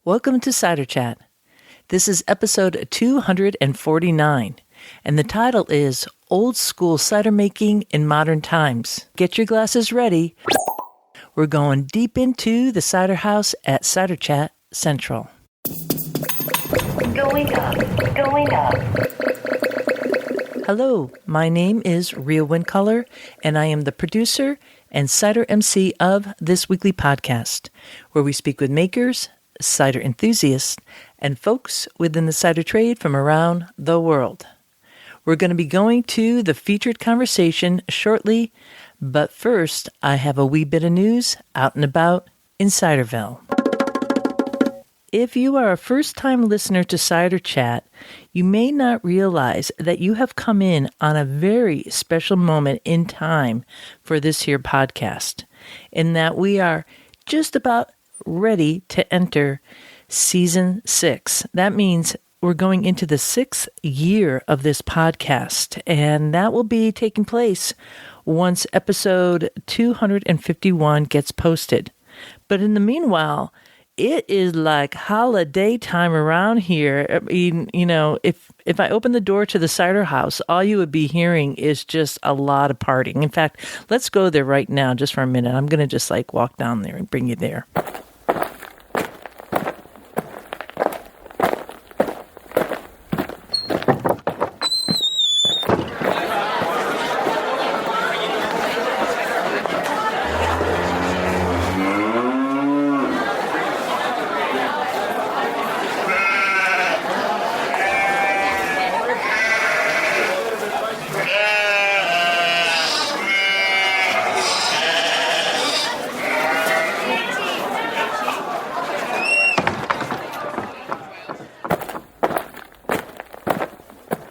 Welcome to Cider Chat. This is episode 249, and the title is Old School Cider Making in Modern Times. Get your glasses ready. We're going deep into the cider house at Cider Chat Central. Going up. Hello, my name is Rhea Windcolor, and I am the producer and cider MC of this weekly podcast, where we speak with makers, cider enthusiasts, and folks within the cider trade from around the world. We're going to be going to the featured conversation shortly, but first, I have a wee bit of news out and about in Ciderville. If you are a first-time listener to Cider Chat, you may not realize that you have come in on a very special moment in time for this here podcast, in that we are just about ready to enter season 6. That means we're going into the 6th year of this podcast, and that will be taking place once episode 251 gets posted. But in the meanwhile, it is like holiday time around here. I mean, you know, if I open the door to the cider house, all you would be hearing is just a lot of partying. In fact, let's go there right now just for a minute. I'm going to just walk down there and bring you there.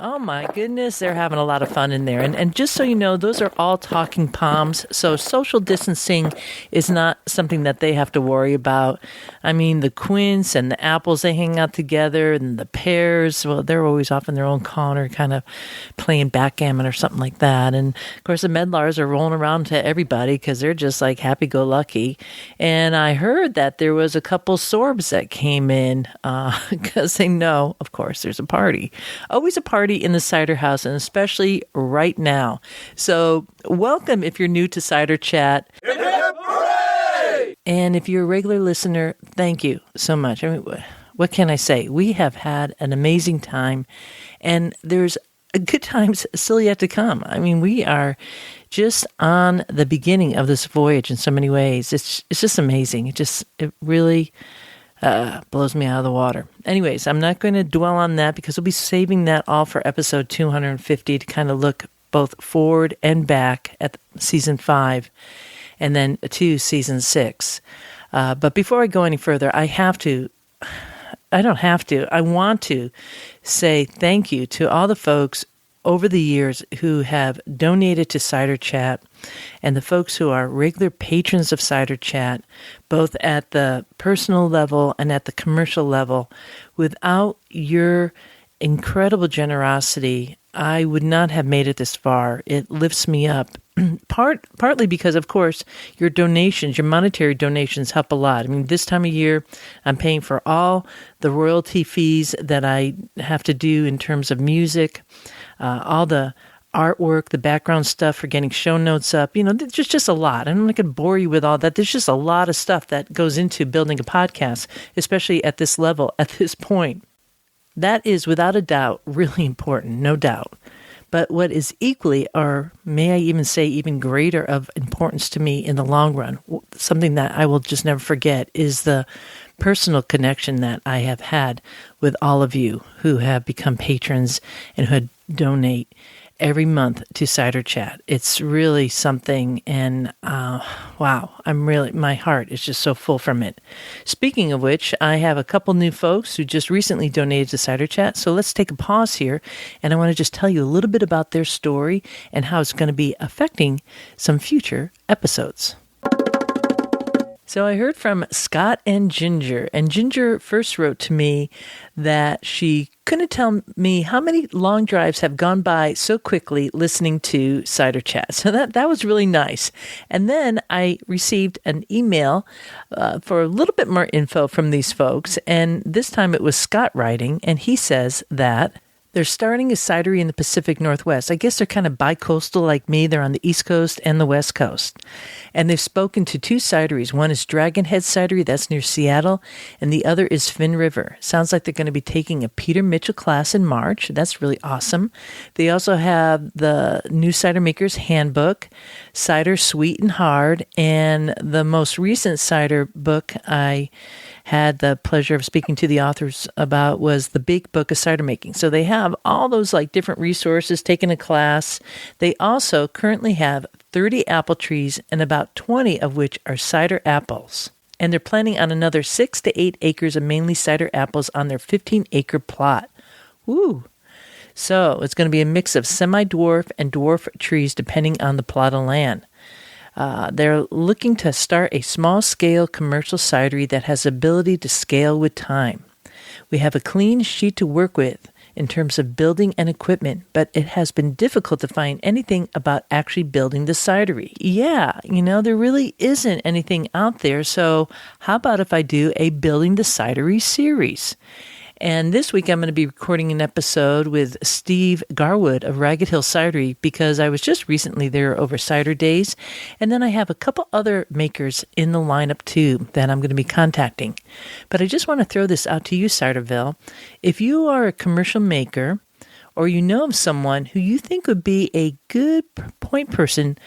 Oh my goodness, they're having a lot of fun in there. And just so you know, those are all talking palms, so social distancing is not something that they have to worry about. I mean, the quince and the apples, they hang out together, and the pears, well, they're always off in their own corner, kind of playing backgammon or something like that. And of course, the medlars are rolling around to everybody because they're just like happy-go-lucky. And I heard that there was a couple sorbs that came in because they know, of course, there's a party. Always a party in the cider house, and especially right now. So welcome if you're new to Cider Chat. Hip, hip, hooray! And if you're a regular listener, thank you so much. I mean, what can I say? We have had an amazing time, and there's good times still yet to come. I mean, we are just on the beginning of this voyage in so many ways. It's just amazing. It really blows me out of the water. Anyways, I'm not going to dwell on that because we'll be saving that all for episode 250 to kind of look both forward and back at season 5 and then to season 6. But before I go any further, I want to say thank you to all the folks over the years who have donated to Cider Chat and the folks who are regular patrons of Cider Chat, both at the personal level and at the commercial level. Without your incredible generosity, I would not have made it this far. It lifts me up. Partly because, of course, your donations, your monetary donations help a lot. I mean, this time of year, I'm paying for all the royalty fees that I have to do in terms of music, all the artwork, the background stuff for getting show notes up. You know, there's just a lot. I'm not going to bore you with all that. There's just a lot of stuff that goes into building a podcast, especially at this level, at this point. That is, without a doubt, really important, no doubt. But what is equally, or may I even say even greater of importance to me in the long run, something that I will just never forget, is the personal connection that I have had with all of you who have become patrons and who donate every month to Cider Chat. It's really something, and wow, my heart is just so full from it. Speaking of which, I have a couple new folks who just recently donated to Cider Chat, so let's take a pause here, and I want to just tell you a little bit about their story and how it's going to be affecting some future episodes. So I heard from Scott and Ginger first wrote to me that she couldn't tell me how many long drives have gone by so quickly listening to Cider Chat. So that was really nice. And then I received an email for a little bit more info from these folks. And this time it was Scott writing, and he says that they're starting a cidery in the Pacific Northwest. I guess they're kind of bi-coastal like me. They're on the East Coast and the West Coast. And they've spoken to two cideries. One is Dragon Head Cidery, that's near Seattle, and the other is Finn River. Sounds like they're going to be taking a Peter Mitchell class in March. That's really awesome. They also have the New Cider Maker's Handbook, Cider Sweet and Hard, and the most recent cider book I had the pleasure of speaking to the authors about was the Big Book of Cider Making. So they have all those like different resources, taking a class. They also currently have 30 apple trees, and about 20 of which are cider apples. And they're planning on another 6 to 8 acres of mainly cider apples on their 15-acre plot. Woo! So it's going to be a mix of semi-dwarf and dwarf trees depending on the plot of land. They're looking to start a small-scale commercial cidery that has ability to scale with time. We have a clean sheet to work with in terms of building and equipment, but it has been difficult to find anything about actually building the cidery. Yeah, there really isn't anything out there, so how about if I do a Building the Cidery series? And this week I'm going to be recording an episode with Steve Garwood of Ragged Hill Cidery because I was just recently there over Cider Days. And then I have a couple other makers in the lineup too that I'm going to be contacting. But I just want to throw this out to you, Ciderville. If you are a commercial maker or you know of someone who you think would be a good point person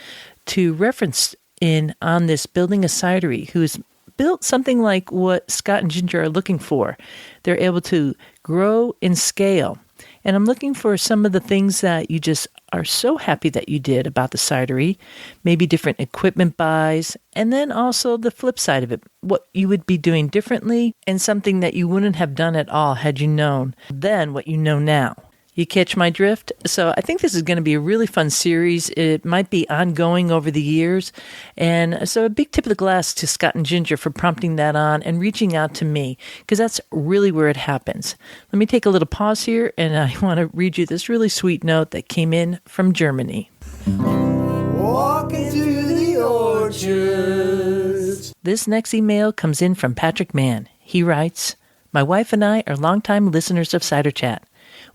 to reference in on this Building a Cidery, who's built something like what Scott and Ginger are looking for. They're able to grow in scale. And I'm looking for some of the things that you just are so happy that you did about the cidery, maybe different equipment buys, and then also the flip side of it, what you would be doing differently and something that you wouldn't have done at all had you known then what you know now. You catch my drift? So I think this is going to be a really fun series. It might be ongoing over the years. And so a big tip of the glass to Scott and Ginger for prompting that on and reaching out to me, because that's really where it happens. Let me take a little pause here, and I want to read you this really sweet note that came in from Germany. Walking through the orchards. This next email comes in from Patrick Mann. He writes, "My wife and I are longtime listeners of Cider Chat.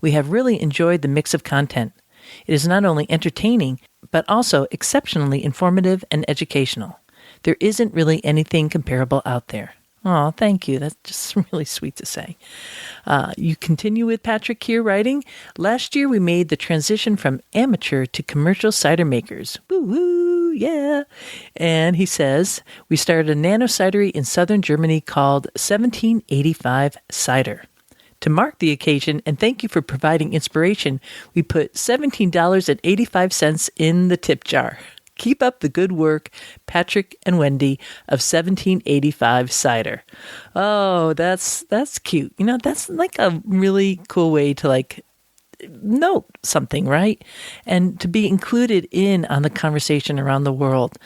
We have really enjoyed the mix of content. It is not only entertaining, but also exceptionally informative and educational. There isn't really anything comparable out there." Oh, thank you. That's just really sweet to say. You continue with Patrick here writing, "Last year we made the transition from amateur to commercial cider makers. Woo-woo, yeah." And he says, "We started a nano cidery in southern Germany called 1785 Cider. To mark the occasion, and thank you for providing inspiration, we put $17.85 in the tip jar. Keep up the good work, Patrick and Wendy of 1785 Cider." Oh, that's cute. That's like a really cool way to note something, right? And to be included in on the conversation around the world.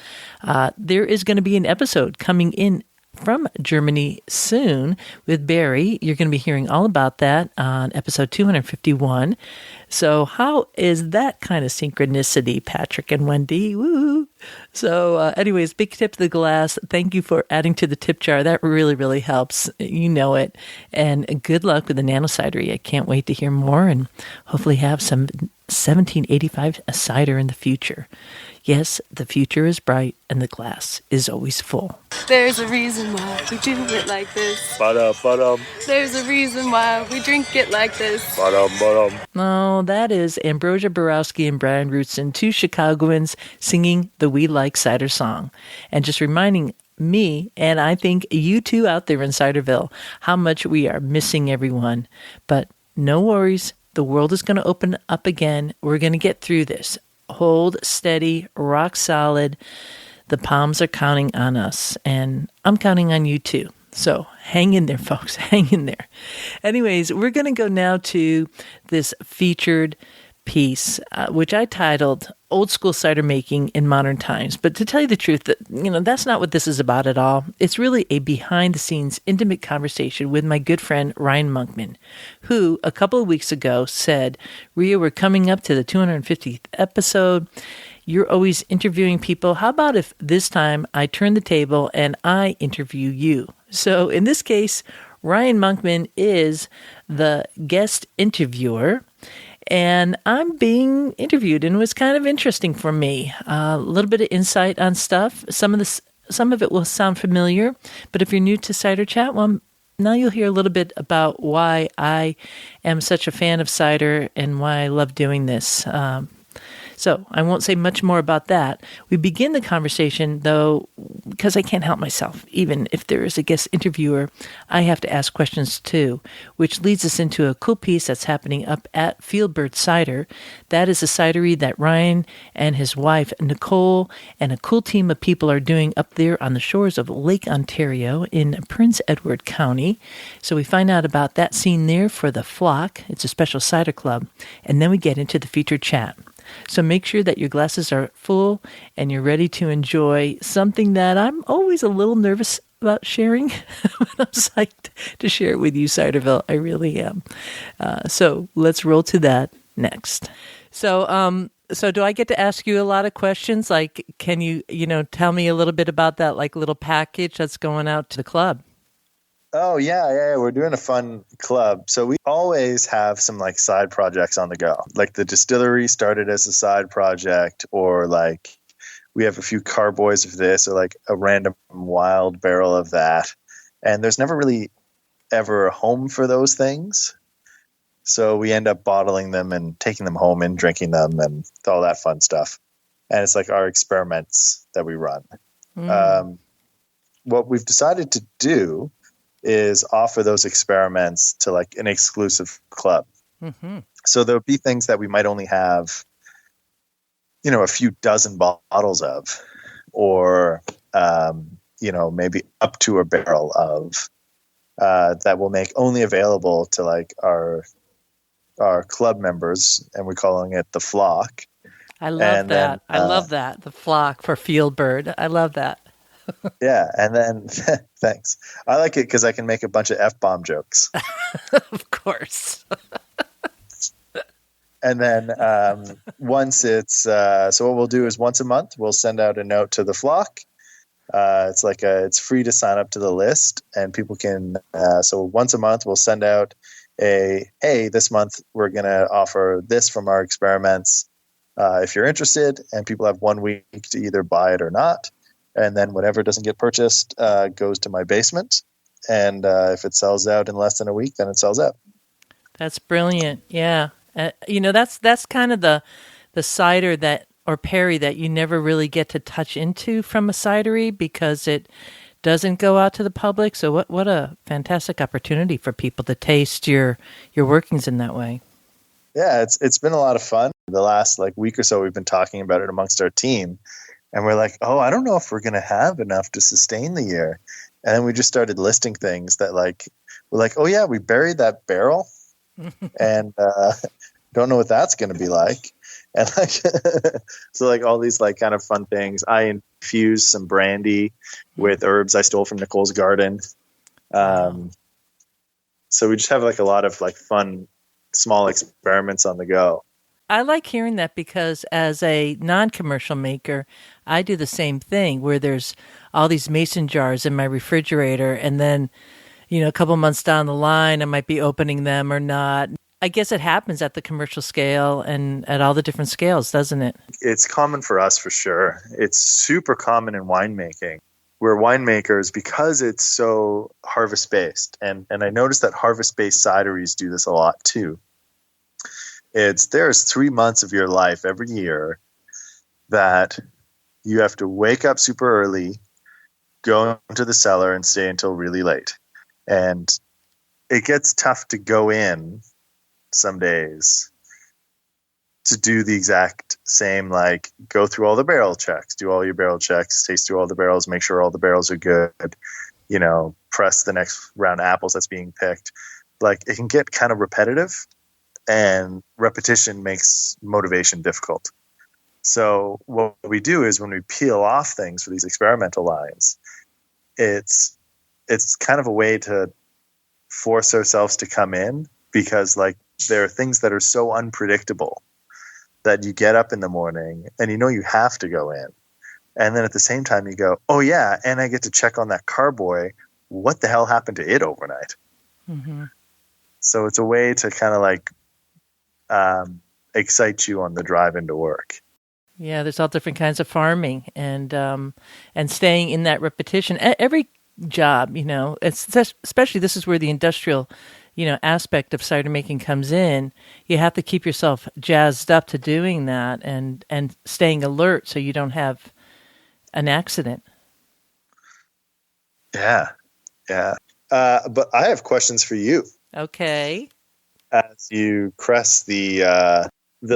There is going to be an episode coming in from Germany soon with Barry. You're going to be hearing all about that on episode 251. So how is that kind of synchronicity, Patrick and Wendy? Woo! So anyways, big tip to the glass. Thank you for adding to the tip jar. That really, really helps. You know it. And good luck with the nano cidery. I can't wait to hear more and hopefully have some 1785 cider in the future. Yes, the future is bright and the glass is always full. There's a reason why we do it like this. Ba-dum. There's a reason why we drink it like this. Ba-dum. Oh, that is Ambrosia Borowski and Brian Rootson, two Chicagoans singing the We Like Cider song. And just reminding me, and I think you too out there in Ciderville, how much we are missing everyone. But no worries, the world is going to open up again. We're going to get through this. Hold steady, rock solid. The palms are counting on us, and I'm counting on you too. So hang in there, folks. Hang in there. Anyways, we're going to go now to this featured piece, which I titled old school cider making in modern times. But to tell you the truth, that's not what this is about at all. It's really a behind the scenes, intimate conversation with my good friend Ryan Monkman, who a couple of weeks ago said, Rhea, we're coming up to the 250th episode. You're always interviewing people. How about if this time I turn the table and I interview you? So in this case, Ryan Monkman is the guest interviewer, and I'm being interviewed, and it was kind of interesting for me. A little bit of insight on stuff. Some of it will sound familiar, but if you're new to Cider Chat, well, now you'll hear a little bit about why I am such a fan of cider and why I love doing this. So I won't say much more about that. We begin the conversation, though, because I can't help myself. Even if there is a guest interviewer, I have to ask questions too, which leads us into a cool piece that's happening up at FieldBird Cider. That is a cidery that Ryan and his wife, Nicole, and a cool team of people are doing up there on the shores of Lake Ontario in Prince Edward County. So we find out about that scene there for the Flock. It's a special cider club. And then we get into the featured chat. So make sure that your glasses are full and you're ready to enjoy something that I'm always a little nervous about sharing, but I'm psyched to share it with you, Ciderville. I really am. So let's roll to that next. So do I get to ask you a lot of questions? Like, can you tell me a little bit about that, like, little package that's going out to the club? Oh, yeah. We're doing a fun club. So we always have some like side projects on the go. Like the distillery started as a side project, or like we have a few carboys of this, or like a random wild barrel of that. And there's never really ever a home for those things. So we end up bottling them and taking them home and drinking them and all that fun stuff. And it's like our experiments that we run. What we've decided to do is offer those experiments to like an exclusive club. Mm-hmm. So there'll be things that we might only have, a few dozen bottles of, or, maybe up to a barrel of, that we'll make only available to like our club members, and we're calling it the Flock. I love that. I love that. The Flock for FieldBird. I love that. Yeah, and then thanks. I like it because I can make a bunch of F-bomb jokes. Of course. And then once it's so what we'll do is once a month we'll send out a note to the Flock. It's free to sign up to the list, and people can. So once a month we'll send out hey, this month we're going to offer this from our experiments. If you're interested, and people have 1 week to either buy it or not. And then whatever doesn't get purchased goes to my basement. And if it sells out in less than a week, then it sells out. That's brilliant. Yeah. That's kind of the cider or perry that you never really get to touch into from a cidery because it doesn't go out to the public. So what a fantastic opportunity for people to taste your workings in that way. Yeah, it's been a lot of fun. The last week or so, we've been talking about it amongst our team. And we're like, I don't know if we're going to have enough to sustain the year. And then we just started listing things that we're like, oh yeah, we buried that barrel and don't know what that's going to be like. And so all these kind of fun things. I infused some brandy with herbs I stole from Nicole's garden. So we just have a lot of fun, small experiments on the go. I like hearing that because as a non-commercial maker, I do the same thing where there's all these mason jars in my refrigerator, and then, a couple months down the line, I might be opening them or not. I guess it happens at the commercial scale and at all the different scales, doesn't it? It's common for us for sure. It's super common in winemaking. We're winemakers because it's so harvest-based. And I noticed that harvest-based cideries do this a lot too. There's 3 months of your life every year that you have to wake up super early, go into the cellar, and stay until really late. And it gets tough to go in some days to do the exact same, go through all the barrel checks, do all your barrel checks, taste through all the barrels, make sure all the barrels are good, press the next round of apples that's being picked. It can get kind of repetitive. And repetition makes motivation difficult. So what we do is when we peel off things for these experimental lines, it's kind of a way to force ourselves to come in, because like there are things that are so unpredictable that you get up in the morning and you have to go in. And then at the same time you go, oh yeah, and I get to check on that carboy. What the hell happened to it overnight? Mm-hmm. So it's a way to kind of like excite you on the drive into work. Yeah, there's all different kinds of farming and staying in that repetition. Every job, especially this is where the industrial, aspect of cider making comes in. You have to keep yourself jazzed up to doing that and staying alert so you don't have an accident. Yeah. But I have questions for you. Okay. As you crest the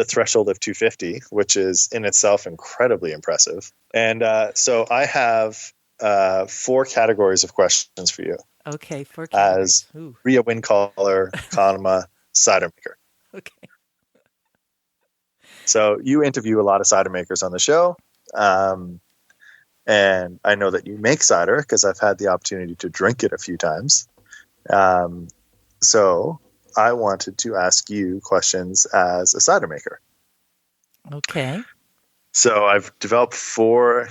threshold of 250, which is in itself incredibly impressive. And so I have 4 categories of questions for you. Okay, 4 categories. As Ria Windcaller, cider maker. Okay. So you interview a lot of cider makers on the show. And I know that you make cider because I've had the opportunity to drink it a few times. So I wanted to ask you questions as a cider maker. Okay. So I've developed 4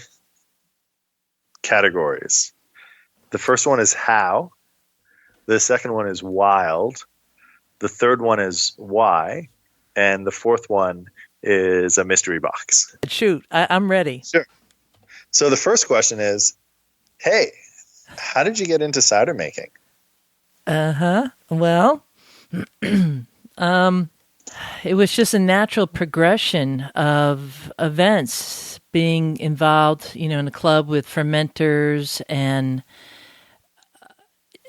categories. The first one is how. The second one is wild. The third one is why. And the fourth one is a mystery box. Shoot, I'm ready. Sure. So the first question is, hey, how did you get into cider making? Well, it was just a natural progression of events, being involved, in a club with fermenters and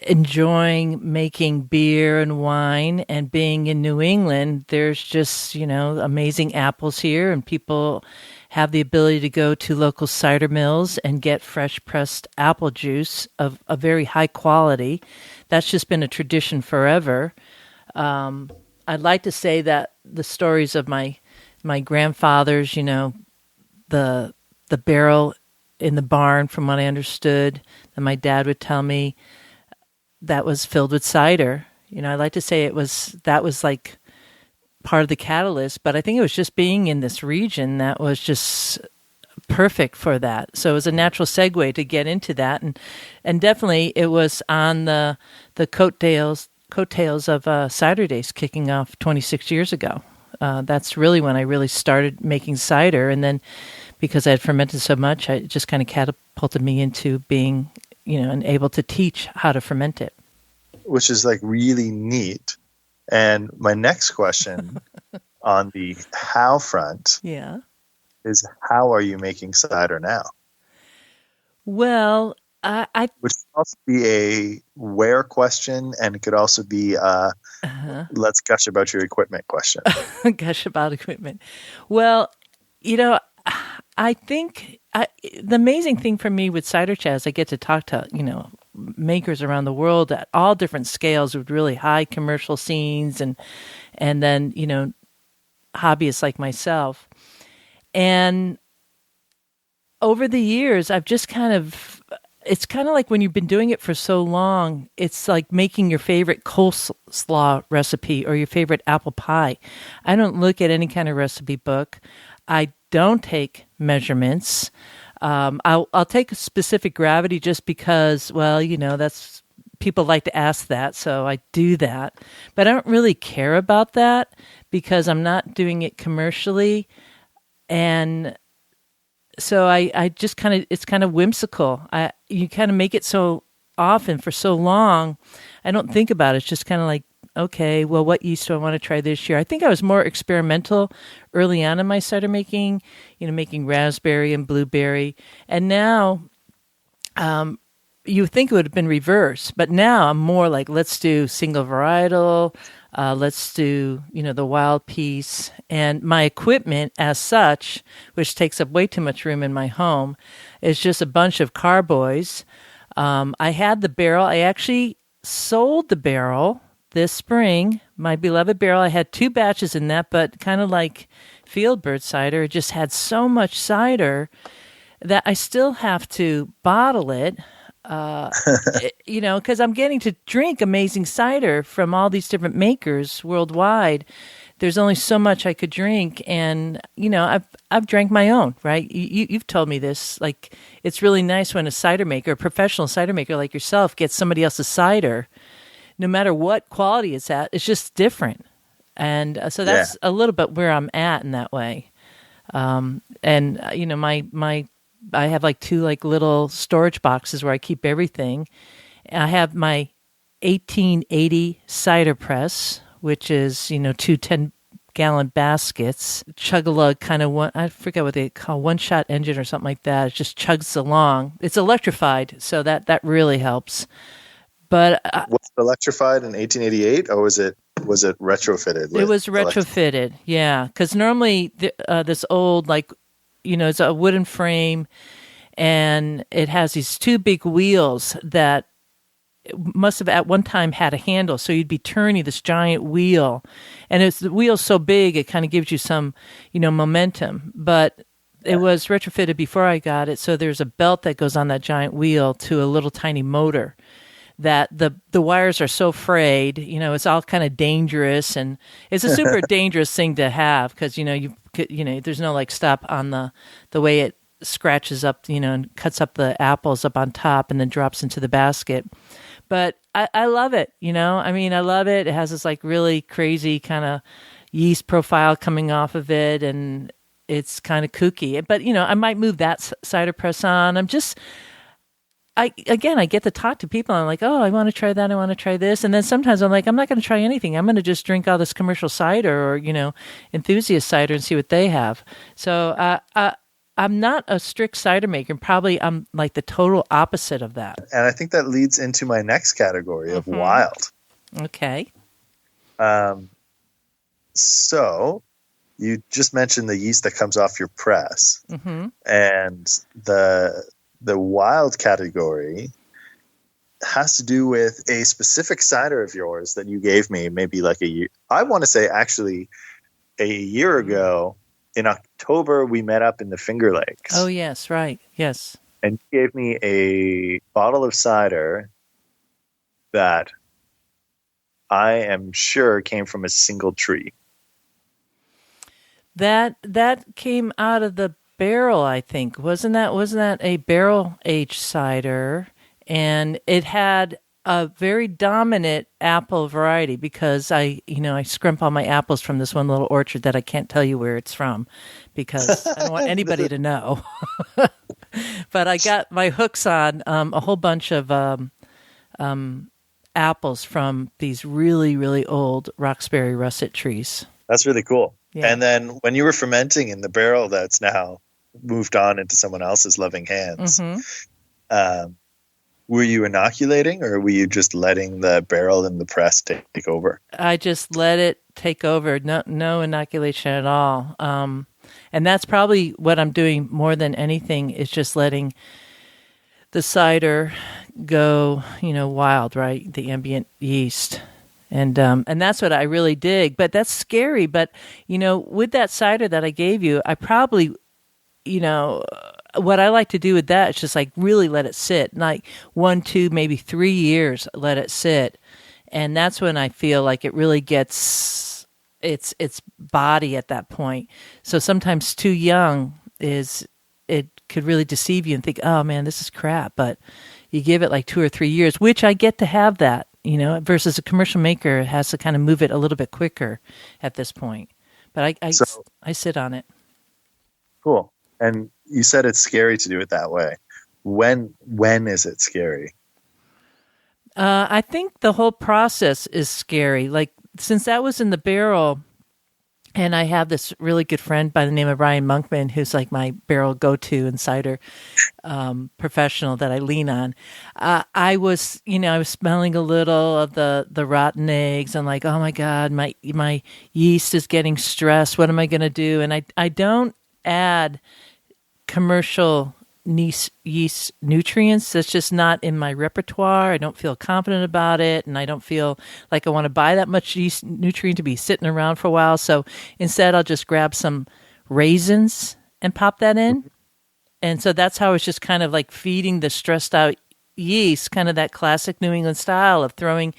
enjoying making beer and wine, and being in New England. There's just, amazing apples here, and people have the ability to go to local cider mills and get fresh pressed apple juice of a very high quality. That's just been a tradition forever. I'd like to say that the stories of my grandfathers, the barrel in the barn, from what I understood, that my dad would tell me, that was filled with cider. I'd like to say that was like part of the catalyst, but I think it was just being in this region that was just perfect for that. So it was a natural segue to get into that, and definitely it was on the coattails of Cider Days kicking off 26 years ago. That's really when I really started making cider, and then because I had fermented so much, it just kind of catapulted me into being, and able to teach how to ferment it. Which is like really neat. And my next question on the how front is, how are you making cider now? Well, which could also be a where question, and it could also be let's gush about your equipment question. Gush about equipment. Well, I think the amazing thing for me with Cider Chat is I get to talk to, makers around the world at all different scales with really high commercial scenes, and then, hobbyists like myself. And over the years, I've just it's kind of like when you've been doing it for so long, it's like making your favorite coleslaw recipe or your favorite apple pie. I don't look at any kind of recipe book. I don't take measurements. I'll take a specific gravity just because, well, that's, people like to ask that, so I do that. But I don't really care about that because I'm not doing it commercially. And so I just it's kind of whimsical. You kind of make it so often for so long, I don't think about it. It's just kind of like, okay, well, what yeast do I want to try this year? I think I was more experimental early on in my cider making, making raspberry and blueberry. And now you think it would have been reversed, but now I'm more like, let's do single varietal, let's do, the wild piece. And my equipment as such, which takes up way too much room in my home, is just a bunch of carboys. I had the barrel. I actually sold the barrel this spring, my beloved barrel. I had 2 batches in that, but kind of like FieldBird cider, it just had so much cider that I still have to bottle it. Because I'm getting to drink amazing cider from all these different makers worldwide. There's only so much I could drink, and I've drank my own. Right? You've told me this. Like, it's really nice when a cider maker, a professional cider maker like yourself, gets somebody else's cider. No matter what quality it's at, it's just different, and so that's a little bit where I'm at in that way. My I have like 2 like little storage boxes where I keep everything. I have my 1880 cider press, which is, 2 10-gallon baskets. Chug-a-lug kind of one, I forget what they call, one-shot engine or something like that. It just chugs along. It's electrified, so that really helps. But was it electrified in 1888, or was it retrofitted? It was retrofitted, yeah. Because normally this old, it's a wooden frame, and it has these 2 big wheels that must have at one time had a handle. So you'd be turning this giant wheel, and the wheel's so big it kind of gives you some, momentum. But it was retrofitted before I got it, so there's a belt that goes on that giant wheel to a little tiny motor. That the wires are so frayed, it's all kind of dangerous, and it's a super dangerous thing to have because there's no like stop on the way it scratches up, and cuts up the apples up on top and then drops into the basket. But I love it, I love it. It has this like really crazy kind of yeast profile coming off of it, and it's kind of kooky. But I might move that cider press on. I get to talk to people. And I'm like, oh, I want to try that. I want to try this. And then sometimes I'm like, I'm not going to try anything. I'm going to just drink all this commercial cider or, enthusiast cider and see what they have. So I'm not a strict cider maker. Probably I'm like the total opposite of that. And I think that leads into my next category of wild. Okay. So you just mentioned the yeast that comes off your press. And the wild category has to do with a specific cider of yours that you gave me maybe like a year. I want to say actually a year ago in October, we met up in the Finger Lakes. Oh, yes, right. Yes. And you gave me a bottle of cider that I am sure came from a single tree. That came out of the barrel, I think. Wasn't that a barrel aged cider? And it had a very dominant apple variety because I scrimp all my apples from this one little orchard that I can't tell you where it's from because I don't want anybody to know. But I got my hooks on a whole bunch of apples from these really, really old Roxbury russet trees. That's really cool. Yeah. And then when you were fermenting in the barrel that's now moved on into someone else's loving hands, were you inoculating or were you just letting the barrel and the press take over? I just let it take over. No inoculation at all. And that's probably what I'm doing more than anything is just letting the cider go, wild, right? The ambient yeast. And that's what I really dig. But that's scary. But, with that cider that I gave you, I probably, what I like to do with that is just like really let it sit. Like 1, 2, maybe 3 years, let it sit. And that's when I feel like it really gets its body at that point. So sometimes too young it could really deceive you and think, oh man, this is crap. But you give it like 2 or 3 years, which I get to have that. Versus a commercial maker has to kind of move it a little bit quicker at this point. But I sit on it. Cool. And you said it's scary to do it that way. When is it scary? I think the whole process is scary. Like, since that was in the barrel, and I have this really good friend by the name of Ryan Monkman, who's like my barrel go-to and cider professional that I lean on. I was smelling a little of the rotten eggs. I'm like, oh my God, my yeast is getting stressed. What am I going to do? And I don't add commercial yeast nutrients. That's just not in my repertoire. I don't feel confident about it, and I don't feel like I want to buy that much yeast nutrient to be sitting around for a while. So instead, I'll just grab some raisins and pop that in. And so that's how it's just kind of like feeding the stressed out yeast, kind of that classic New England style of throwing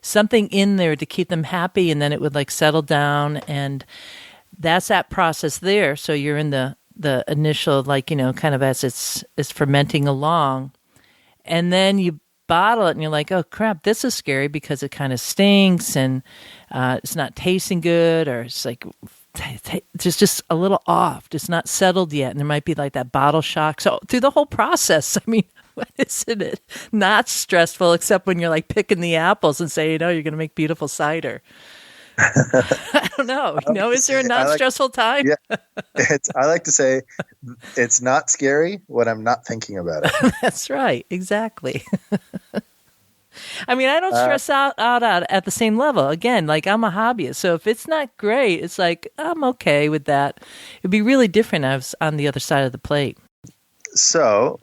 something in there to keep them happy, and then it would like settle down. And that's that process there. So you're in the initial, like, kind of as it's fermenting along. And then you bottle it and you're like, oh crap, this is scary because it kind of stinks and it's not tasting good, or it's like it's just a little off. It's not settled yet. And there might be like that bottle shock. So through the whole process, I mean, isn't it not stressful except when you're like picking the apples and saying, you're going to make beautiful cider. I don't know. Is there a non-stressful time? Yeah, I like to say it's not scary when I'm not thinking about it. That's right. Exactly. I mean, I don't stress out at the same level. Again, like I'm a hobbyist. So if it's not great, it's like, I'm okay with that. It'd be really different if I was on the other side of the plate. So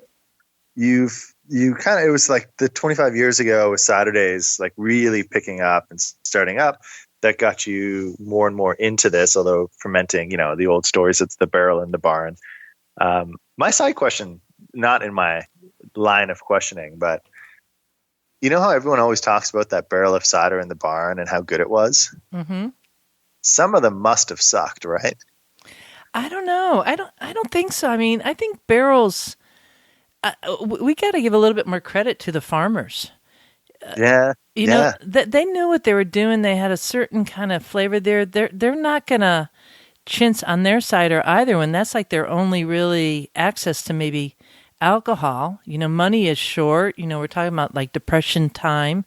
you kind of, it was like the 25 years ago with Cider Days, like really picking up and starting up. That got you more and more into this, although fermenting, the old stories, it's the barrel in the barn. My side question, not in my line of questioning, but you know how everyone always talks about that barrel of cider in the barn and how good it was? Mm-hmm. Some of them must have sucked, right? I don't know. I don't think so. I mean, I think barrels, we got to give a little bit more credit to the farmers. Yeah. They knew what they were doing. They had a certain kind of flavor there. They're not going to chintz on their cider either, when that's like their only really access to maybe alcohol. Money is short. We're talking about like Depression time.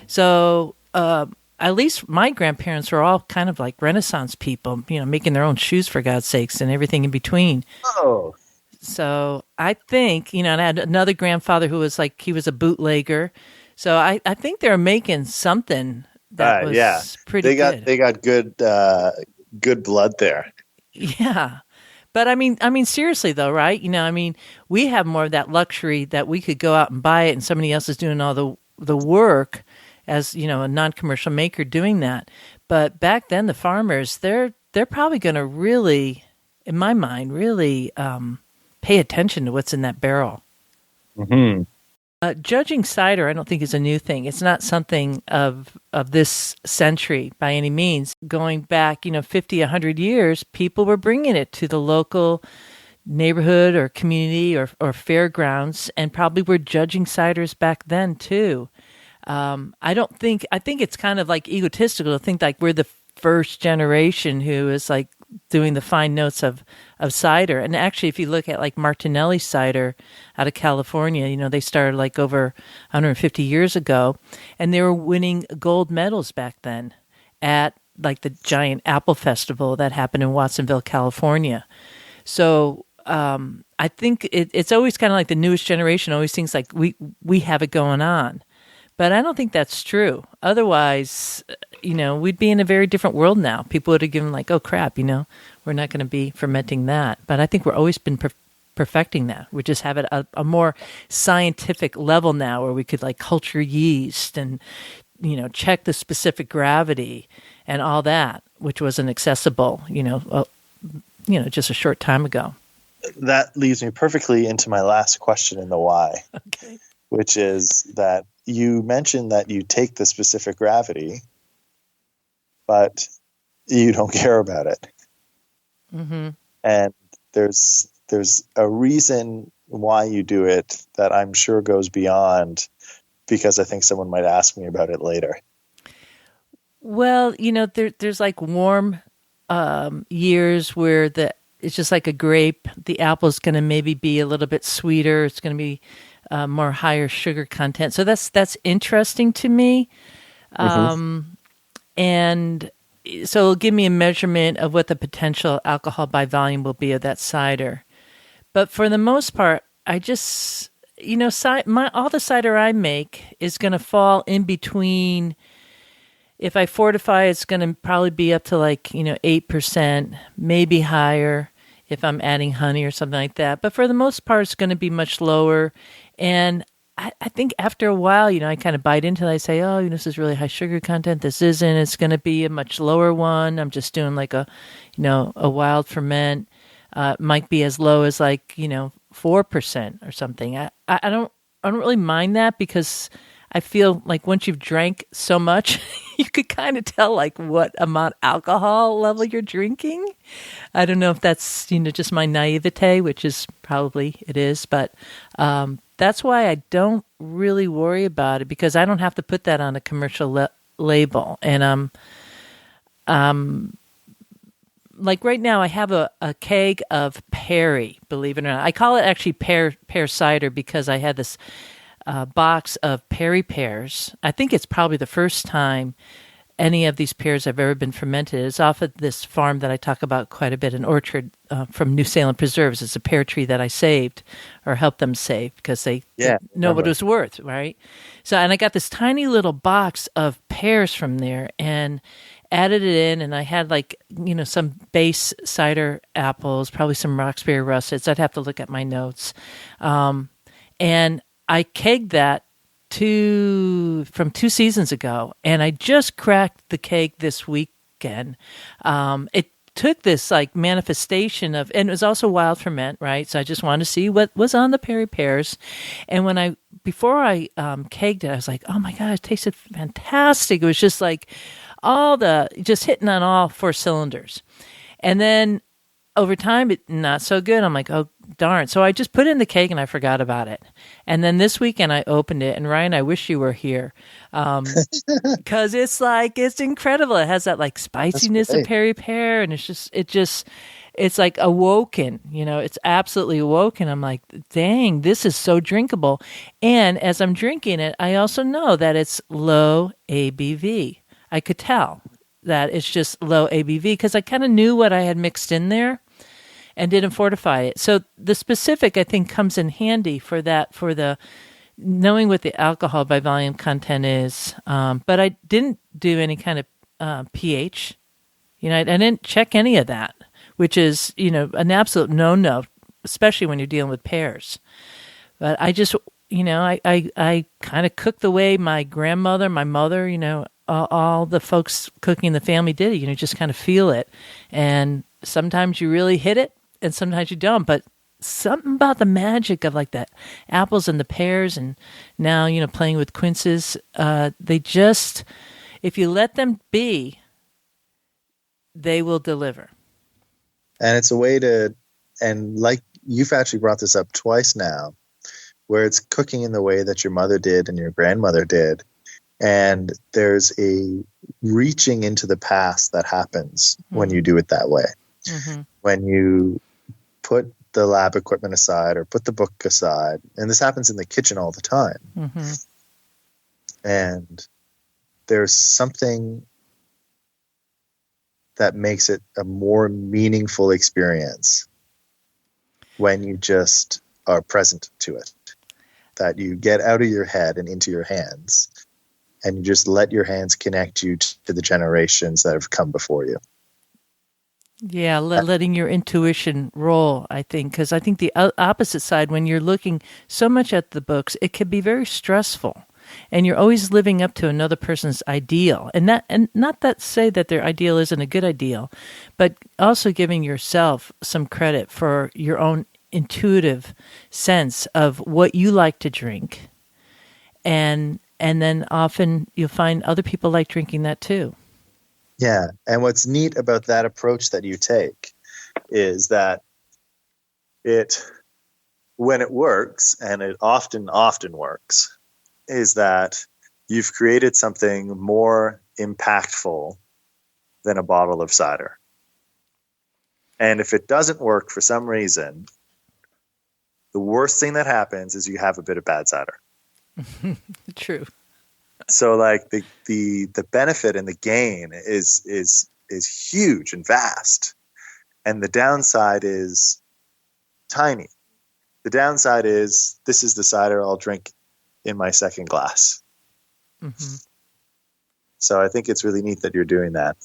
So at least my grandparents were all kind of like Renaissance people, making their own shoes for God's sakes and everything in between. Oh. So I think, and I had another grandfather who was like, he was a bootlegger. So I think they're making something that was pretty good. They got good blood there. Yeah. But I mean, seriously though, right? We have more of that luxury that we could go out and buy it and somebody else is doing all the work as, a non-commercial maker doing that. But back then the farmers, they're probably going to really, in my mind, really pay attention to what's in that barrel. Mm-hmm. Judging cider, I don't think is a new thing. It's not something of this century by any means. Going back, 50, 100 years, people were bringing it to the local neighborhood or community or fairgrounds, and probably were judging ciders back then too. I think it's kind of like egotistical to think like we're the first generation who is like doing the fine notes of cider. And actually, if you look at like Martinelli cider out of California, they started like over 150 years ago, and they were winning gold medals back then at like the giant apple festival that happened in Watsonville, California. So I think it's always kind of like the newest generation always thinks like we have it going on. But I don't think that's true. Otherwise, we'd be in a very different world now. People would have given like, oh crap, we're not going to be fermenting that. But I think we're always been perfecting that. We just have it at a more scientific level now, where we could like culture yeast and, check the specific gravity and all that, which wasn't accessible, just a short time ago. That leads me perfectly into my last question in the why. Okay. Which is that you mentioned that you take the specific gravity, but you don't care about it. Mm-hmm. And there's a reason why you do it that I'm sure goes beyond, because I think someone might ask me about it later. Well, there's like warm years where it's just like a grape. The apple's going to maybe be a little bit sweeter. It's going to be more higher sugar content. So that's interesting to me. And so it'll give me a measurement of what the potential alcohol by volume will be of that cider. But for the most part, I just, all the cider I make is going to fall in between. If I fortify, it's going to probably be up to like, 8%, maybe higher. if I'm adding honey or something like that. But for the most part, it's going to be much lower. And I think after a while, I kind of bite into it. I say, oh, this is really high sugar content. This isn't. It's going to be a much lower one. I'm just doing like a wild ferment. Might be as low as 4% or something. I don't really mind that because I feel like once you've drank so much, you could kind of tell what amount alcohol level you're drinking. I don't know if that's just my naivete, which is probably it is, but that's why I don't really worry about it because I don't have to put that on a commercial label. And like right now, I have a keg of Perry, believe it or not. I call it actually pear cider because I had this box of Perry pears. I think it's probably the first time any of these pears have ever been fermented. It's off of this farm that I talk about quite a bit, an orchard from New Salem Preserves. It's a pear tree that I saved or helped them save because they didn't know what it was worth, right? So, and I got this tiny little box of pears from there and added it in, and I had some base cider apples, probably some Roxbury russets. I'd have to look at my notes. And I kegged that from 2 seasons ago, and I just cracked the keg this weekend. It took this manifestation of, and it was also wild ferment, right? So I just wanted to see what was on the Perry pears. And before I kegged it, I was like, oh my God, it tasted fantastic. It was just just hitting on all 4 cylinders. And then over time, it not so good. I'm like, oh, darn. So I just put it in the keg and I forgot about it. And then this weekend I opened it. And Ryan, I wish you were here. Because it's incredible. It has that spiciness of Perry pear. And it's awoken. It's absolutely awoken. I'm like, dang, this is so drinkable. And as I'm drinking it, I also know that it's low ABV. I could tell that it's just low ABV because I kind of knew what I had mixed in there and didn't fortify it. So the specific, I think, comes in handy for that, for the knowing what the alcohol by volume content is. But I didn't do any kind of pH. I didn't check any of that, which is, an absolute no-no, especially when you're dealing with pears. But I just, I kind of cooked the way my grandmother, my mother, all the folks cooking in the family did it. Just kind of feel it. And sometimes you really hit it and sometimes you don't. But something about the magic of that apples and the pears and now, playing with quinces, they just, if you let them be, they will deliver. And it's a way to, and you've actually brought this up twice now, where it's cooking in the way that your mother did and your grandmother did. And there's a reaching into the past that happens when you do it that way. Mm-hmm. When you put the lab equipment aside or put the book aside, and this happens in the kitchen all the time. Mm-hmm. And there's something that makes it a more meaningful experience when you just are present to it, that you get out of your head and into your hands. And you just let your hands connect you to the generations that have come before you. Yeah, letting your intuition roll, I think. Because I think the opposite side, when you're looking so much at the books, it can be very stressful. And you're always living up to another person's ideal. And not that say that their ideal isn't a good ideal, but also giving yourself some credit for your own intuitive sense of what you like to drink. And then often you'll find other people like drinking that too. Yeah. And what's neat about that approach that you take is that when it works, and it often works, is that you've created something more impactful than a bottle of cider. And if it doesn't work for some reason, the worst thing that happens is you have a bit of bad cider. True. So the benefit and the gain is huge and vast. And the downside is tiny. The downside is this is the cider I'll drink in my second glass. Mm-hmm. So I think it's really neat that you're doing that.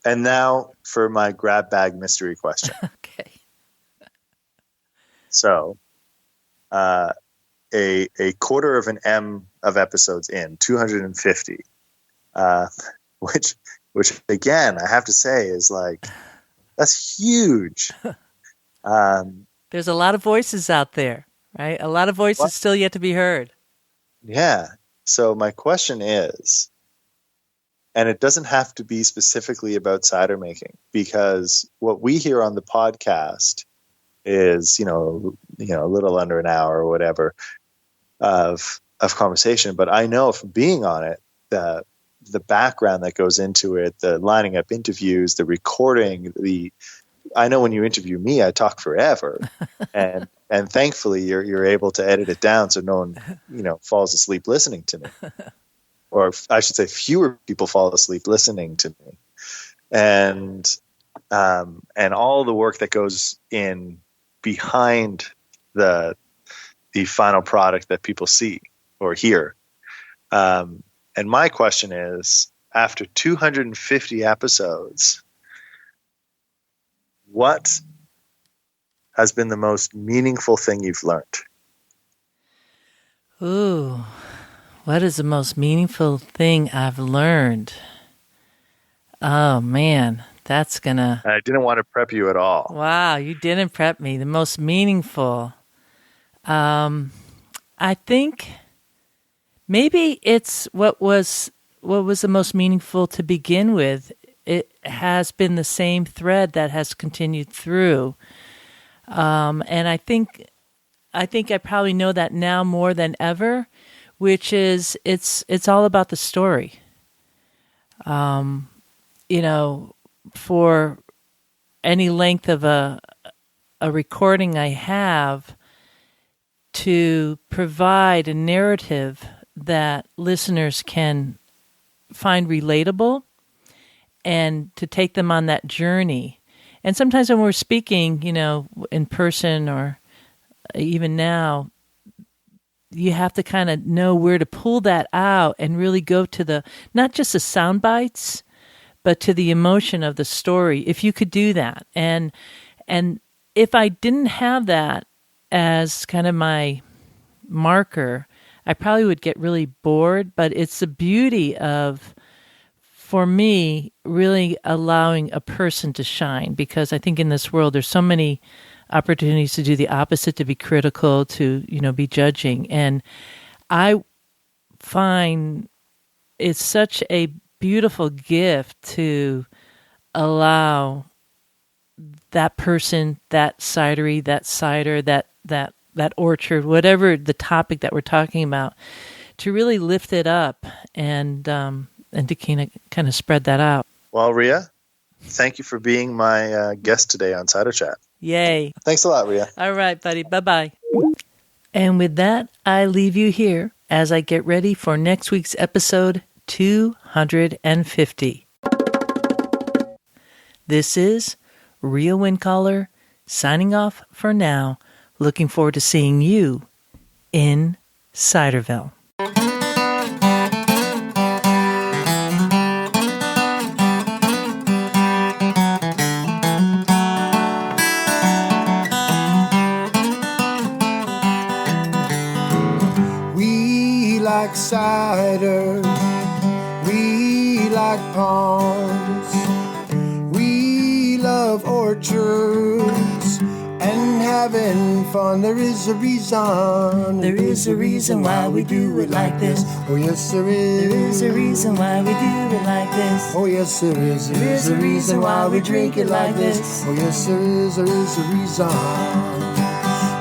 And now for my grab bag mystery question. Okay. So, a quarter of an M of episodes in, 250, which again, I have to say is like, that's huge. There's a lot of voices out there, right? A lot of voices still yet to be heard. Yeah. So my question is, and it doesn't have to be specifically about cider making, because what we hear on the podcast is, a little under an hour or whatever of conversation. But I know from being on it, the background that goes into it, the lining up interviews, the recording, I know when you interview me, I talk forever, and thankfully you're able to edit it down so no one, falls asleep listening to me. Or I should say fewer people fall asleep listening to me. And all the work that goes in behind the final product that people see or hear. And my question is, after 250 episodes, what has been the most meaningful thing you've learned? Ooh. What is the most meaningful thing I've learned? Oh, man, that's gonna... I didn't want to prep you at all. Wow, you didn't prep me. The most meaningful. I think maybe it's what was the most meaningful to begin with. It has been the same thread that has continued through. And I think I probably know that now more than ever, which is it's all about the story. For any length of a recording I have, to provide a narrative that listeners can find relatable and to take them on that journey. And sometimes when we're speaking, in person or even now, you have to kind of know where to pull that out and really go to not just the sound bites, but to the emotion of the story. If you could do that. And if I didn't have that as kind of my marker, I probably would get really bored. But it's the beauty of, for me, really allowing a person to shine, because I think in this world there's so many opportunities to do the opposite, to be critical, to be judging, and I find it's such a beautiful gift to allow that person, that cidery, that cider, that orchard, whatever the topic that we're talking about, to really lift it up and to kind of spread that out. Well, Rhea, thank you for being my guest today on Cider Chat. Yay. Thanks a lot, Rhea. All right, buddy. Bye-bye. And with that, I leave you here as I get ready for next week's episode 250. This is Rhea Windcaller signing off for now. Looking forward to seeing you in Ciderville. Like cider, we like ponds, we love orchards and having fun. There is a reason why we do it like this. Oh yes there is. There is a reason why we do it like this. Oh yes there is. There is a reason why we drink it like this. Oh yes there is a reason.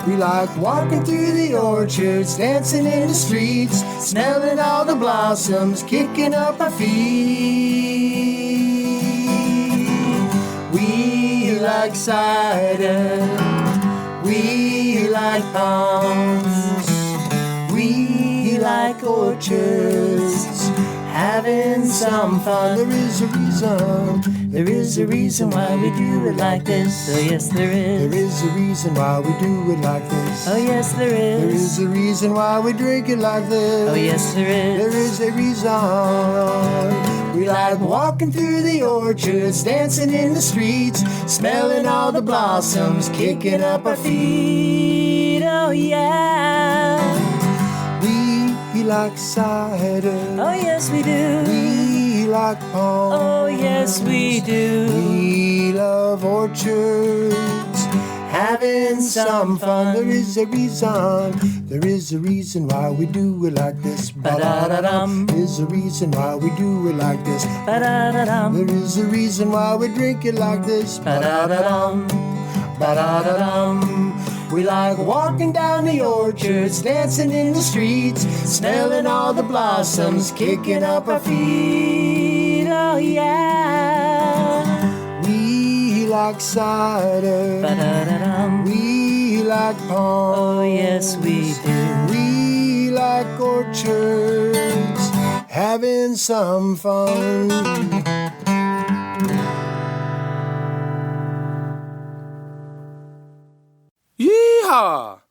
We like walking through the orchards, dancing in the streets, smelling all the blossoms, kicking up our feet. We like cider, we like ponds, we like orchards, having some fun. There is a reason why we do it like this. Oh yes there is. There is a reason why we do it like this. Oh yes there is. There is a reason why we drink it like this. Oh yes there is. There is a reason We like walking through the orchards, dancing in the streets, smelling all the blossoms, kicking up our feet. Oh yeah. We like cider. Oh yes we do. We like palms. Oh yes we do. We love orchards, having some fun. There is a reason why we do it like this. Ba-da-da-dum. There's a reason why we do it like this. Ba-da-da-dum. There is a reason why we drink it like this. Ba-da-da-dum. Ba-da-da-dum. We like walking down the orchards, dancing in the streets, smelling all the blossoms, kicking up our feet. Oh yeah. We like cider. Ba-da-da-dum. We like palms. Oh yes we do. We like orchards, having some fun. Yeehaw!